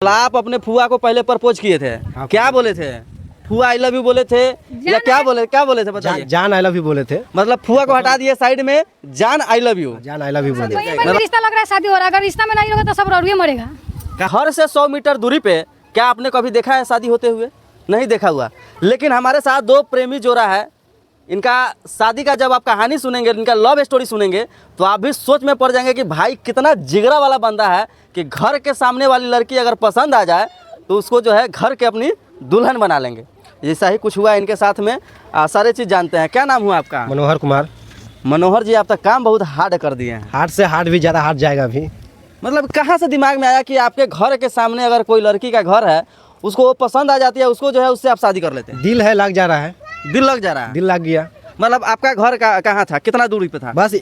आप अपने फुआ को पहले प्रपोज किए थे, क्या बोले थे? फुआ आई लव यू बोले थे या क्या बोले थे बताइए? जान आई लव यू बोले थे। मतलब फुआ को हटा दिए साइड में, जान आई लव यू। जान आई लव यू बोले। रिश्ता लग रहा है, शादी हो रहा है, अगर रिश्ता में नहीं होगा तो सब रोड मरेगा। घर से 100 मीटर दूरी पे क्या आपने कभी देखा है शादी होते हुए? नहीं देखा हुआ। लेकिन हमारे साथ दो प्रेमी जोड़ा है, इनका शादी का जब आप कहानी सुनेंगे, इनका लव स्टोरी सुनेंगे तो आप भी सोच में पड़ जाएंगे कि भाई कितना जिगरा वाला बंदा है कि घर के सामने वाली लड़की अगर पसंद आ जाए तो उसको जो है घर के अपनी दुल्हन बना लेंगे। ऐसा ही कुछ हुआ इनके साथ में। सारे चीज़ जानते हैं। क्या नाम हुआ आपका? मनोहर कुमार। मनोहर जी, आप तक काम बहुत हार्ड कर दिए हैं। हार्ड से हार्ड भी ज़्यादा हार्ड जाएगा अभी। मतलब कहाँ से दिमाग में आया कि आपके घर के सामने अगर कोई लड़की का घर है, उसको वो पसंद आ जाती है, उसको जो है उससे आप शादी कर लेते हैं? दिल है, लग जा रहा है। दिल लग जा रहा है? दिल लग गया। मतलब आपका घर कहाँ था, कितना दूरी पे था? बस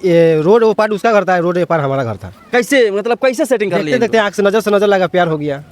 रोड वो पार उसका घर था, रोड पार हमारा घर था। कैसे, मतलब कैसे सेटिंग कर लिया? देखते आँख से नजर लगा, प्यार हो गया।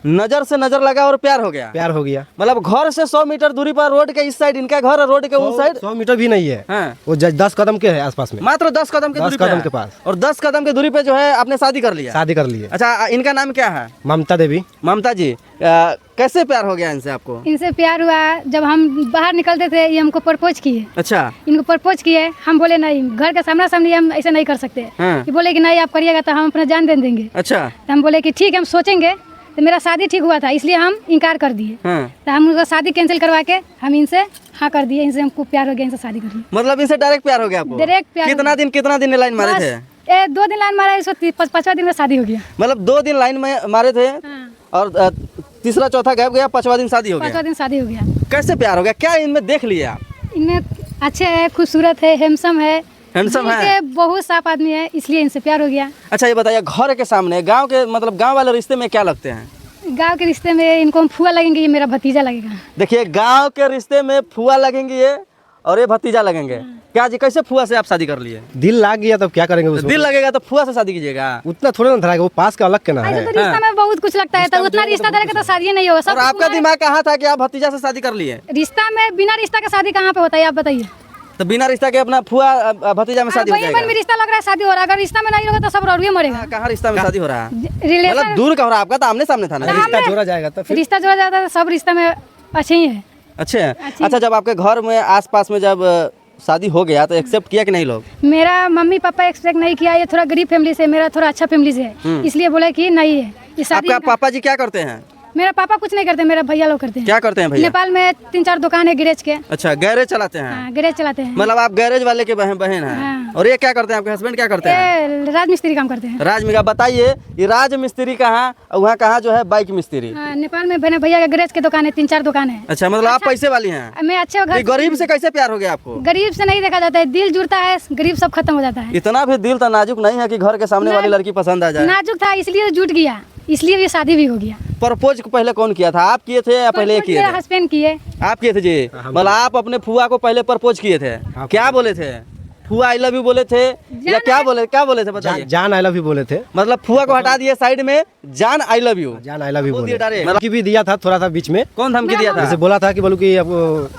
नजर से नजर लगा और प्यार हो गया? प्यार हो गया। मतलब घर से 100 मीटर दूरी पर रोड के इस साइड इनका घर, रोड के उस साइड 100 मीटर भी नहीं है। हाँ। वो 10 कदम के है आसपास में। मात्र 10 कदम के दूरी पे है। के पास। और 10 कदम के दूरी पे जो है आपने शादी कर लिया? शादी कर लिए। अच्छा, इनका नाम क्या है? ममता देवी। ममता जी, कैसे प्यार हो गया इनसे आपको? इनसे प्यार हुआ जब हम बाहर निकलते थे, ये हमको प्रपोज किए। अच्छा। इनको प्रपोज किए, हम बोले नहीं, घर के सामने सामने हम ऐसा नहीं कर सकते। हाँ। ये बोले कि नहीं आप करिएगा तो हम अपना जान दे देंगे। अच्छा। तो हम बोले कि ठीक है, हम सोचेंगे। तो मेरा शादी ठीक हुआ था, इसलिए हम इनकार कर दिए। हाँ। तो हम उनका शादी कैंसिल करवा के हम इनसे हाँ कर दिए। इनसे हमको प्यार हो गया, इनसे शादी कर ली। मतलब इनसे डायरेक्ट प्यार हो गया आपको? डायरेक्ट प्यार। कितना दिन लाइन मारे थे? 2 दिन लाइन मारा, इसको 5वां दिन में शादी हो गया। मतलब 2 दिन लाइन में मारे थे। हाँ। और तीसरा चौथा गैप गया, 5वां दिन शादी हो गया। 5वां दिन शादी हो गया। कैसे प्यार हो गया? क्या इनमें देख लिया आप? इनमें अच्छे है, खूबसूरत है, हैंडसम है, हैंडसम दिल है, के बहुत साफ आदमी है, इसलिए इनसे प्यार हो गया। अच्छा ये बताइए, घर के सामने गांव के, मतलब गांव वाले रिश्ते में क्या लगते हैं? गांव के रिश्ते में इनको हम फुआ लगेंगे, ये मेरा भतीजा लगेगा। देखिए, गांव के रिश्ते में फुआ लगेंगे ये और ये भतीजा लगेंगे। क्या जी, कैसे फुआ से आप शादी कर लिए? दिल लग गया, तब क्या करेंगे उसमें? दिल लगेगा तो फुआ से शादी कीजिएगा? उतना थोड़ा ना धराएगा, वो पास का अलग के ना ऐसे है। तो रिश्ता में बहुत कुछ लगता है, तो उतना रिश्ता धरेगा तो शादी नहीं होगा। और आपका दिमाग कहाँ था कि आप भतीजा से शादी कर लिए? रिश्ता में बिना रिश्ता का शादी कहाँ पे होता है, आप बताइए? तो बिना रिश्ता के अपना फुआ भतीजा में शादी हो जाएगा? में रिश्ता लग रहा है, शादी हो रहा है, अगर रिश्ता में नहीं होगा तो सब रोड मरेगा। कहाँ रिश्ता में शादी हो रहा है? मतलब रिलेशन दूर का हो रहा है, आपका तो आमने सामने था ना? रिश्ता जोड़ा जाएगा तो फिर रिश्ता जोड़ा जाता है, सब रिश्ता में अच्छे ही है। अच्छा, जब आपके घर में आसपास में जब शादी हो गया तो एक्सेप्ट किया कि नहीं लोग? मेरा मम्मी पापा एक्सपेक्ट नहीं किया, ये थोड़ा गरीब फैमिली से, मेरा थोड़ा अच्छा फैमिली से है, इसलिए बोला कि नहीं है ये शादी। आपका पापा जी क्या करते हैं? मेरा पापा कुछ नहीं करते, मेरा भैया लोग करते हैं। क्या करते हैं भैया? नेपाल में 3-4 दुकान है गैरेज के। अच्छा, गैरेज चलाते हैं? हाँ, गैरेज चलाते हैं। मतलब आप गैरेज वाले के बहन हैं। हाँ। और ये क्या करते हैं, आपके हस्बैंड क्या करते हैं? ये राजमिस्त्री काम करते हैं। राजमिका, बताइए ये राज मिस्त्री कहाँ और वहाँ कहाँ जो है बाइक मिस्त्री? हाँ, नेपाल में मेरे भैया का गैरेज के दुकान है, 3-4 दुकान है। अच्छा, मतलब आप पैसे वाली हैं? मैं अच्छे घर। गरीब से कैसे प्यार हो गया आपको? गरीब से नहीं देखा जाता है, दिल जुड़ता है, गरीब सब खत्म हो जाता है। इतना भी दिल तो नाजुक नहीं है कि घर के सामने वाली लड़की पसंद आ जाए? नाजुक था, इसलिए जुट गया, इसलिए ये शादी भी हो गया। प्रपोज पहले कौन किया था, आप किए थे या पहले ये किए मेरा थे? हस्बैंड किए। आप किए थे जी? मतलब आप अपने फुआ को पहले प्रपोज किए थे, क्या बोले थे? फुआ आई लव यू बोले थे या क्या बोले थे बताइए? जान आई लव यू बोले थे। मतलब फुआ को हटा दिए साइड में, जान आई लव यू। जान आई लव यू बोले। डायरेक्ट धमकी भी दिया था थोड़ा सा बीच में। कौन धमकी दिया था? जैसे बोला था कि बोलूं कि अब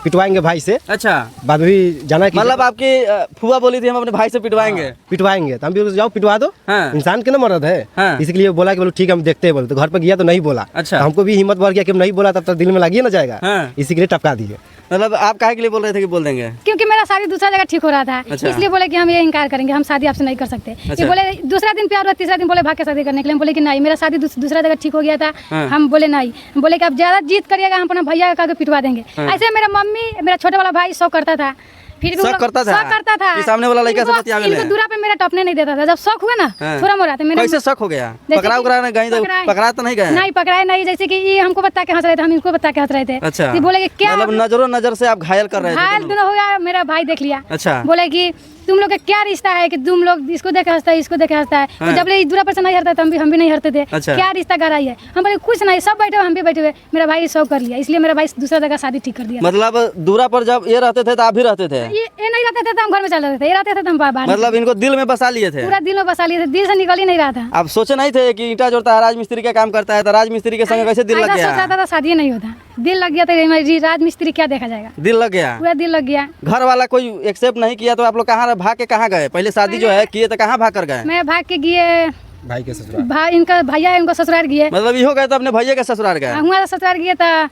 पिटवाएंगे भाई से। अच्छा, बाद में जाना कि मतलब आपकी फुआ बोली थी हम अपने भाई से पिटवाएंगे? पिटवाएंगे तो हम भी जाओ पिटवा दो। हाँ। इंसान के ना मर्द है। हाँ। इसलिए बोला कि बोलो ठीक है हम देखते हैं, बोले तो घर पर गया तो नहीं बोला। अच्छा। तो हमको भी हिम्मत बढ़ गया कि हम नहीं बोला, तब तक दिल में लगिए ना जाएगा। हाँ। इसी के लिए टपका दिए। मतलब आप काहे के लिए बोल रहे थे कि बोल देंगे? क्योंकि मेरा शादी दूसरा जगह ठीक हो रहा था। अच्छा। इसलिए बोले कि हम ये इनकार करेंगे, हम शादी आपसे नहीं कर सकते। अच्छा। ये बोले दूसरा दिन प्यार हुआ, तीसरा दिन बोले भाग के शादी करने के लिए। हम बोले कि नहीं, मेरा शादी दूसरा जगह ठीक हो गया था। हाँ। हम बोले नहीं, बोले कि आप ज्यादा जीत करिएगा, हम अपना भैया का पिटवा देंगे। हाँ। ऐसे मेरा मम्मी, मेरा छोटा वाला भाई शौक करता था, फिर भी शौक करता था कि सामने वाला लड़का से बतियावे ले? इनको दूरा पे मेरा टपने नहीं देता था। जब शौक हुआ ना, हाँ। थोड़ा मोड़ा था मेरा। कैसे शक हो गया? जैसे पकड़ा कि- उकड़ा नहीं गए? पकड़ा तो नहीं गए? नहीं पकड़ाए नहीं, जैसे कि ये हमको बता के हंस रहे थे, हम इनको बता के हंस रहे थे। अच्छा, ये बोले कि क्या मतलब नजरों नजर से आप घायल कर रहे थे? घायल दोनों हो गया, मेरा भाई देख लिया। अच्छा। बोले कि तुम लोग का क्या रिश्ता है कि तुम लोग इसको देखे हंसता है, इसको देखे हंसता है। हाँ। तो जब ले दूरा पर से नहीं हटता तो हम भी नहीं हटते थे। अच्छा। क्या रिश्ता गहराई है? हम बोले कुछ नहीं, सब बैठे हुए, हम भी बैठे हुए। मेरा भाई शौक कर लिया, इसलिए मेरा भाई दूसरा जगह शादी ठीक कर दिया। मतलब दूरा पर जब ये रहते थे तो आप भी रहते थे? ये नहीं रहते थे तो हम घर में चल रहे थे, ये रहते थे तो हम बाहर। मतलब इनको दिल में बसा लिए थे? पूरा दिल में बसा लिए थे, दिल से निकल ही नहीं रहा था। आप सोचे नहीं थे कि ईंटा जोड़ता है, राजमिस्त्री का काम करता है, तो राजमिस्त्री के संग कैसे दिल लग ऐसा गया? सोचा था शादी नहीं होता, दिल लग गया तो राजमिस्त्री क्या देखा जाएगा। दिल लग गया, पूरा दिल लग गया। घर वाला कोई एक्सेप्ट नहीं किया तो आप लोग कहाँ भाग के कहाँ गए? पहले शादी जो है किए तो कहाँ भाग कर गए? मैं भाग के गए भाई के ससुराल। भाई इनका भैया है, उनको ससुराल गए। मतलब इहो गए तो अपने भैया के ससुराल गए? हुआ ससुराल गए तो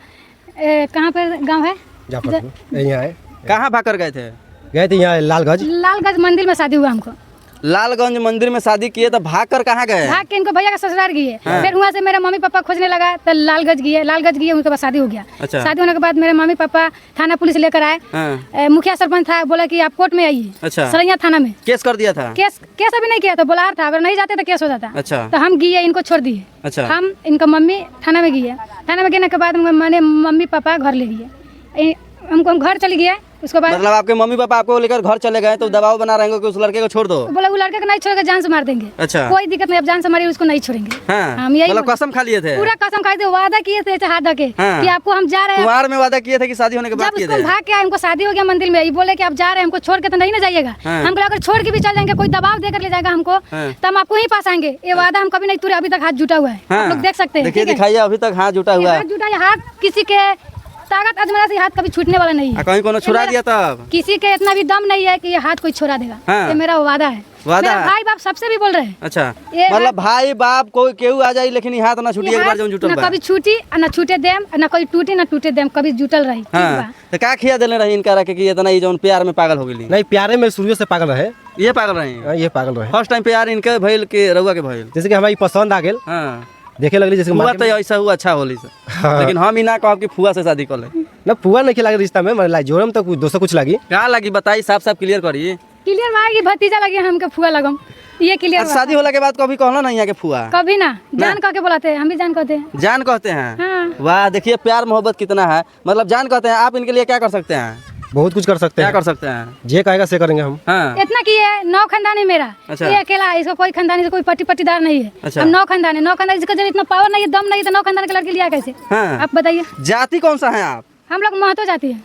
कहाँ पर गाँव है? जाफरपुर यहाँ है। कहाँ भाग कर गए थे? गए थे यहाँ लालगंज। लालगंज मंदिर में शादी हुआ हमको। लालगंज मंदिर में शादी किए तो भाग कर कहाँ गए? भाग के इनको भैया का ससुराल गए। फिर वहाँ से मेरे मम्मी पापा खोजने लगा तो लालगंज गए, उनके बाद शादी हो गया। अच्छा। शादी होने के बाद मेरे मम्मी पापा थाना पुलिस लेकर आए। मुखिया सरपंच था, बोला कि आप कोर्ट में आइए। अच्छा। सरैया थाना में केस कर दिया था? केस अभी नहीं किया था, बुलार था, अगर नहीं जाते तो केस हो जाता। अच्छा। तो हम गए, इनको छोड़ दिए। अच्छा। हम इनका मम्मी थाना में गए। थाना में गए के बाद मैंने मम्मी पापा घर ले गए, हमको हम घर चले गए। उसके बाद मतलब आपके मम्मी पापा आपको लेकर घर चले गए तो दबाव बना रहेंगे कि उस लड़के को छोड़ दो? बोला वो लड़के को नहीं छोड़ेगा, जान से मार देंगे। अच्छा। कोई दिक्कत नहीं, अब जान से मारिए, उसको नहीं छोड़ेंगे। हाँ। हम यही मतलब कसम खा लिए थे? पूरा कसम खाए थे, वादा किए थे हाथ धके हाँ। कि आपको हम जा रहे हैं। कुमार में वादा किए थे कि शादी होने के बाद जब किए उसको थे? भाग के आए, हमको शादी हो गया मंदिर में, ये बोले कि आप जा रहे हैं, हमको छोड़ के तो नहीं ना जाइएगा। हाँ। हम अगर छोड़ के भी चल जाएंगे, कोई दबाव देकर ले जाएगा हमको, हाँ। तो हम आपको ही पास आएंगे। ये वादा हम कभी नहीं तोड़े, अभी तक हाथ जुटा हुआ है। आप लोग देख सकते हैं। देखिए, ठीक है? दिखाइए, अभी तक हाथ जुटा हुआ है। हाथ जुटा है, हाथ किसी के ताकत अजमेरा से हाथ कभी छूटने वाला नहीं है। कहीं कोनो छुड़ा दिया तब? किसी के इतना भी दम नहीं है कि ये हाथ कोई छोड़ा देगा। हाँ। ये मेरा वादा है। वादा मेरा है? भाई बाप सबसे भी बोल रहे हैं। अच्छा। ये मतलब भाई बाप कोई केहू आ जाए लेकिन ये हाथ ना छूटी, ये एक बार हाथ जब जुटल ना बा। कभी छूटी और ना छूटे देम, और ना कोई टूटी ना टूटे देम, कभी जुटल रही। ठीक हाँ। बा? तो का खिया देले रही इनका रखे कि इतना ये जौन प्यार में पागल हो गई? नहीं, प्यारे में शुरू से पागल रहे। ये पागल रही? हाँ, ये पागल रहे। फर्स्ट टाइम प्यार इनके भइल के रउआ के भइल? जैसे कि हमारी पसंद आ गेल, हाँ। देखे लगली जैसे फुआ मार्केट तो में। ऐसा हुआ अच्छा होली से। हाँ। लेकिन हम ही ना कहब कि फुआ से शादी कर ले। ना फुआ नहीं खिला रिश्ता में, मतलब जोरम तो कुछ दोस्तों कुछ लगी। क्या लगी बताई, साफ साफ क्लियर करिए। क्लियर बा कि भतीजा लगे हमके फुआ लगम, ये क्लियर बा। शादी होला के बाद कभी कहना नहीं है कि फुआ? कभी ना, जान कह के बुलाते हैं, हम भी जान कहते हैं। जान कहते हैं? हाँ। वाह, देखिए प्यार मोहब्बत कितना है। मतलब जान कहते हैं। आप इनके लिए क्या कर सकते हैं? बहुत कुछ कर सकते क्या हैं। कर सकते हैं? जे कहेगा से करेंगे हम। हाँ। इतना की है, 9 खानदान है मेरा। अच्छा। ये अकेला है, इसको कोई खानदानी से कोई पट्टीदार नहीं है। अच्छा। हम 9 खानदान है, 9 खानदान जिसका जब इतना पावर नहीं है, दम नहीं है, तो 9 खानदान के लड़के लिया कैसे? हाँ। आप बताइए। जाति कौन सा है आप? हम लोग महतो जाती है।